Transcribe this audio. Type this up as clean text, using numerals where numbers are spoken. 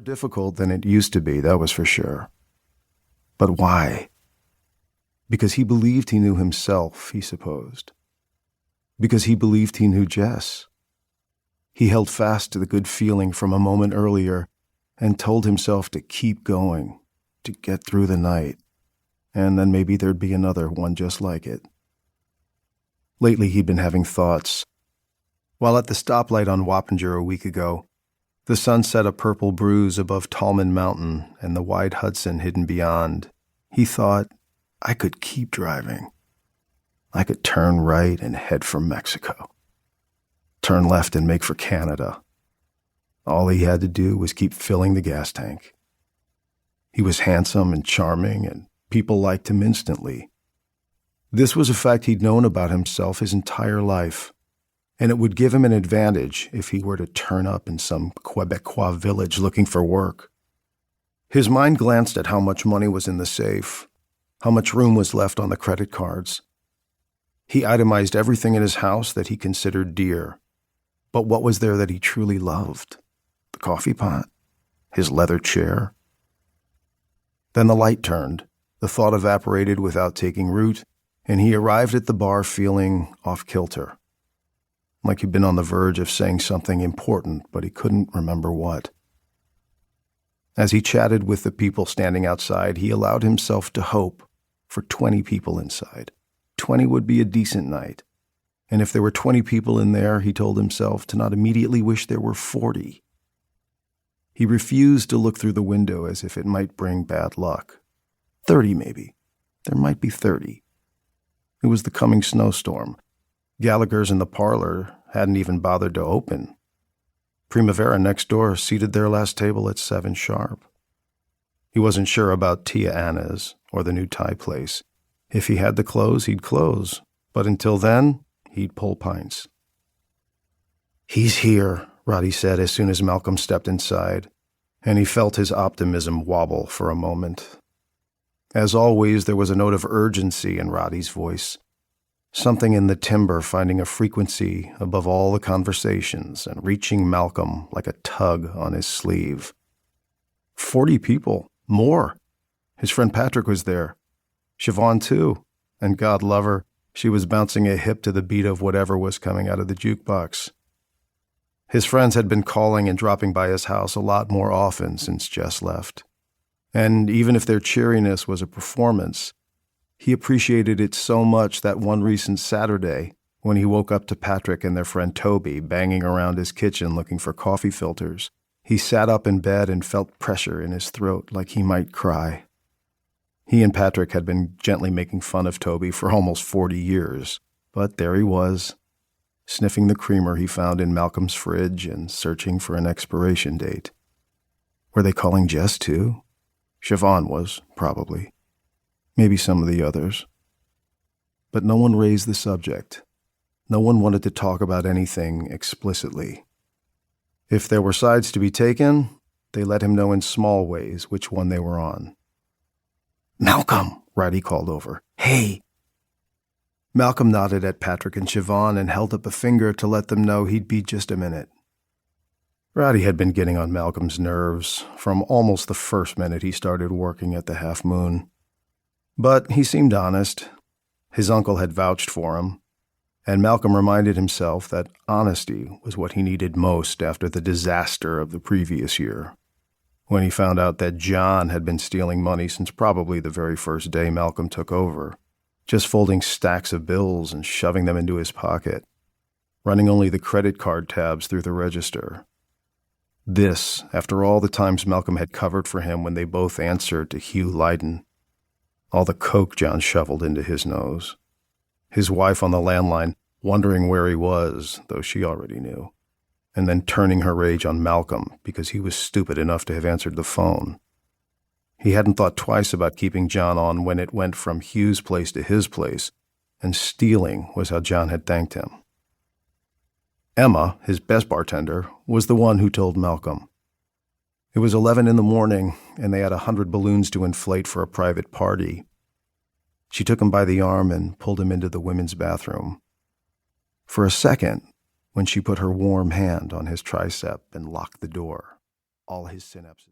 difficult than it used to be, that was for sure. But why? Because he believed he knew himself, he supposed. Because he believed he knew Jess. He held fast to the good feeling from a moment earlier and told himself to keep going, to get through the night, and then maybe there'd be another one just like it. Lately he'd been having thoughts. While at the stoplight on Wappinger a week ago, the sun set a purple bruise above Tallman Mountain and the wide Hudson hidden beyond, he thought, I could keep driving. I could turn right and head for Mexico. Turn left and make for Canada. All he had to do was keep filling the gas tank. He was handsome and charming, and people liked him instantly. This was a fact he'd known about himself his entire life, and it would give him an advantage if he were to turn up in some Quebecois village looking for work. His mind glanced at how much money was in the safe, how much room was left on the credit cards. He itemized everything in his house that he considered dear. But what was there that he truly loved? The coffee pot? His leather chair? Then the light turned, the thought evaporated without taking root, and he arrived at the bar feeling off-kilter. Like he'd been on the verge of saying something important, but he couldn't remember what. As he chatted with the people standing outside, he allowed himself to hope for 20 people inside. 20 would be a decent night. And if there were 20 people in there, he told himself to not immediately wish there were 40. He refused to look through the window as if it might bring bad luck. 30 maybe. There might be 30. It was the coming snowstorm. Gallagher's in the parlor hadn't even bothered to open. Primavera next door seated their last table at 7 sharp. He wasn't sure about Tia Anna's or the new Thai place. If he had to close, he'd close. But until then, he'd pull pints. He's here, Roddy said as soon as Malcolm stepped inside, and he felt his optimism wobble for a moment. As always, there was a note of urgency in Roddy's voice, something in the timbre finding a frequency above all the conversations and reaching Malcolm like a tug on his sleeve. 40 people, more. His friend Patrick was there. Siobhan, too, and God love her, she was bouncing a hip to the beat of whatever was coming out of the jukebox. His friends had been calling and dropping by his house a lot more often since Jess left. And even if their cheeriness was a performance, he appreciated it so much that one recent Saturday, when he woke up to Patrick and their friend Toby banging around his kitchen looking for coffee filters, he sat up in bed and felt pressure in his throat like he might cry. He and Patrick had been gently making fun of Toby for almost 40 years, but there he was, sniffing the creamer he found in Malcolm's fridge and searching for an expiration date. Were they calling Jess too? Siobhan was, probably. Maybe some of the others. But no one raised the subject. No one wanted to talk about anything explicitly. If there were sides to be taken, they let him know in small ways which one they were on. "Malcolm," Roddy called over. "Hey." Malcolm nodded at Patrick and Siobhan and held up a finger to let them know he'd be just a minute. Roddy had been getting on Malcolm's nerves from almost the first minute he started working at the Half Moon. But he seemed honest. His uncle had vouched for him, and Malcolm reminded himself that honesty was what he needed most after the disaster of the previous year, when he found out that John had been stealing money since probably the very first day Malcolm took over, just folding stacks of bills and shoving them into his pocket, running only the credit card tabs through the register. This, after all the times Malcolm had covered for him when they both answered to Hugh Lydon, all the coke John shoveled into his nose, his wife on the landline wondering where he was, though she already knew, and then turning her rage on Malcolm because he was stupid enough to have answered the phone. He hadn't thought twice about keeping John on when it went from Hugh's place to his place, and stealing was how John had thanked him. Emma, his best bartender, was the one who told Malcolm. It was 11 in the morning, and they had 100 balloons to inflate for a private party. She took him by the arm and pulled him into the women's bathroom. For a second, when she put her warm hand on his tricep and locked the door, all his synapses...